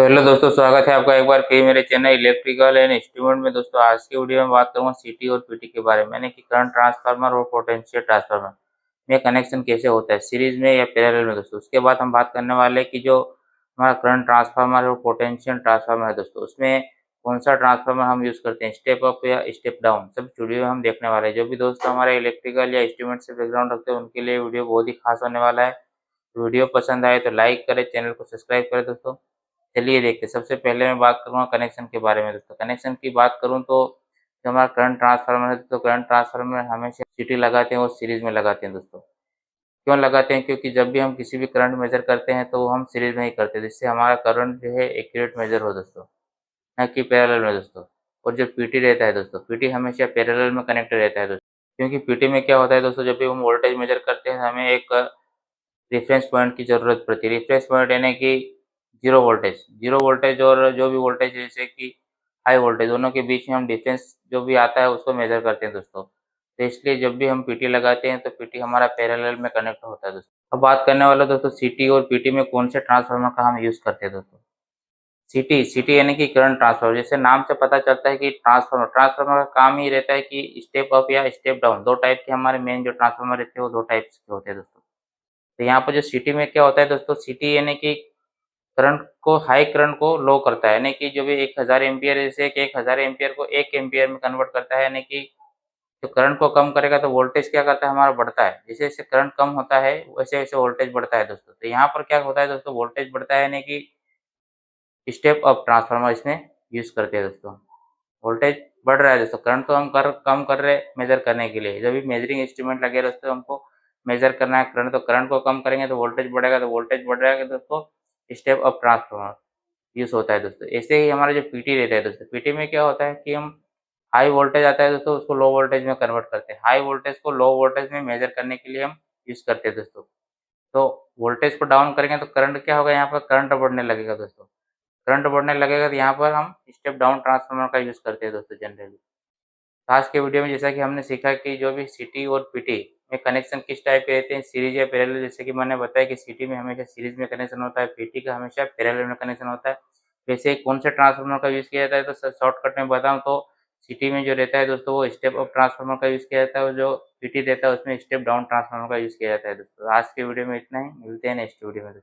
तो हेलो दोस्तों, स्वागत है आपका एक बार फिर मेरे चैनल इलेक्ट्रिकल एंड इंस्ट्रूमेंट में। दोस्तों आज की वीडियो में बात करूंगा सीटी और पीटी के बारे में, यानी कि करंट ट्रांसफार्मर और पोटेंशियल ट्रांसफार्मर में कनेक्शन कैसे होता है, सीरीज में या पैरेलल में। दोस्तों उसके बाद हम बात करने वाले हैं कि जो हमारा करंट ट्रांसफार्मर और पोटेंशियल ट्रांसफार्मर है दोस्तों, उसमें कौन सा ट्रांसफार्मर हम यूज करते हैं, स्टेप अप या स्टेप डाउन, सब वीडियो में हम देखने वाले हैं। जो भी दोस्त हमारे इलेक्ट्रिकल या इंस्ट्रूमेंट से बैकग्राउंड रखते हैं उनके लिए वीडियो बहुत ही खास होने वाला है। वीडियो पसंद आए तो लाइक करें, चैनल को सब्सक्राइब करें दोस्तों। चलिए देखते हैं। सबसे पहले मैं बात करूँगा कनेक्शन के बारे में। दोस्तों कनेक्शन की बात करूँ तो जो हमारा करंट ट्रांसफार्मर है, तो करंट ट्रांसफार्मर में हमेशा सीटी लगाते हैं और सीरीज में लगाते हैं दोस्तों। क्यों लगाते हैं? क्योंकि जब भी हम किसी भी करंट मेजर करते हैं तो वो हम सीरीज में ही करते हैं, जिससे हमारा करंट जो है एक्यूरेट मेजर हो दोस्तों, ना कि पैरेलल में दोस्तों। और जो पीटी रहता है दोस्तों, पीटी हमेशा पैरेलल में कनेक्टेड रहता है दोस्तों। क्योंकि पीटी में क्या होता है दोस्तों, जब भी हम वोल्टेज मेजर करते हैं हमें एक रेफरेंस पॉइंट की ज़रूरत पड़ती है। रेफरेंस पॉइंट यानी कि ज़ीरो वोल्टेज और जो भी वोल्टेज जैसे कि हाई वोल्टेज, दोनों के बीच में हम डिफरेंस जो भी आता है उसको मेज़र करते हैं दोस्तों। तो इसलिए जब भी हम पीटी लगाते हैं तो पीटी हमारा पैरेलल में कनेक्ट होता है दोस्तों। अब बात करने वाला दोस्तों सीटी और पीटी में कौन से ट्रांसफार्मर का हम यूज़ करते हैं दोस्तों। सिटी यानी कि करंट ट्रांसफार्मर, जैसे नाम से पता चलता है कि ट्रांसफार्मर का काम ही रहता है कि स्टेप अप या स्टेप डाउन, 2 टाइप के हमारे मेन जो ट्रांसफार्मर रहते हैं वो 2 टाइप्स के होते हैं दोस्तों। तो यहाँ पर जो सिटी में क्या होता है दोस्तों, सिटी यानी कि हाई करंट को लो करता है, यानी कि जो भी 1000 एम्पीयर है, जैसे कि 1000 एम्पीयर को 1 एम्पीयर में कन्वर्ट करता है, यानी कि जो करंट को कम करेगा तो वोल्टेज क्या करता है, हमारा बढ़ता है। जैसे-जैसे करंट कम होता है वैसे-वैसे वोल्टेज बढ़ता है दोस्तों। तो यहाँ पर क्या होता है दोस्तों, वोल्टेज बढ़ता है, यानी कि स्टेप अप ट्रांसफार्मर इसमें यूज़ करते हैं दोस्तों। वोल्टेज बढ़ रहा है दोस्तों, करंट तो हम कम कर रहे हैं मेज़र करने के लिए। जब भी मेजरिंग इंस्ट्रूमेंट लगे रहते हैं हमको मेज़र करना है करंट, तो करंट को कम करेंगे तो वोल्टेज बढ़ेगा, तो वोल्टेज बढ़ जाएगा दोस्तों, स्टेप अप ट्रांसफार्मर यूज़ होता है दोस्तों। ऐसे ही हमारा जो पीटी रहता है दोस्तों, पीटी में क्या होता है कि हम हाई वोल्टेज आता है दोस्तों, उसको लो वोल्टेज में कन्वर्ट करते हैं। हाई वोल्टेज को लो वोल्टेज में मेज़र करने के लिए हम यूज़ करते हैं दोस्तों। तो वोल्टेज को डाउन करेंगे तो करंट क्या होगा, यहाँ पर करंट बढ़ने लगेगा दोस्तों। करंट बढ़ने लगेगा तो यहाँ पर हम स्टेप डाउन ट्रांसफार्मर का यूज़ करते हैं दोस्तों जनरली। आज के वीडियो में जैसा कि हमने सीखा कि जो भी सिटी और पीटी में कनेक्शन किस टाइप के रहते हैं, सीरीज या पैरेलल। जैसे कि मैंने बताया कि सिटी में हमेशा सीरीज में कनेक्शन होता है, पीटी का हमेशा पैरेलल में कनेक्शन होता है। वैसे कौन से ट्रांसफार्मर का यूज़ किया जाता है, तो शॉर्टकट में बताऊँ तो सिटी में जो रहता है दोस्तों वो स्टेप अप ट्रांसफार्मर का यूज़ किया जाता है, और जो पीटी रहता है उसमें स्टेप डाउन ट्रांसफार्मर का यूज़ किया जाता है दोस्तों। आज के वीडियो में इतना ही, मिलते हैं नेक्स्ट वीडियो में।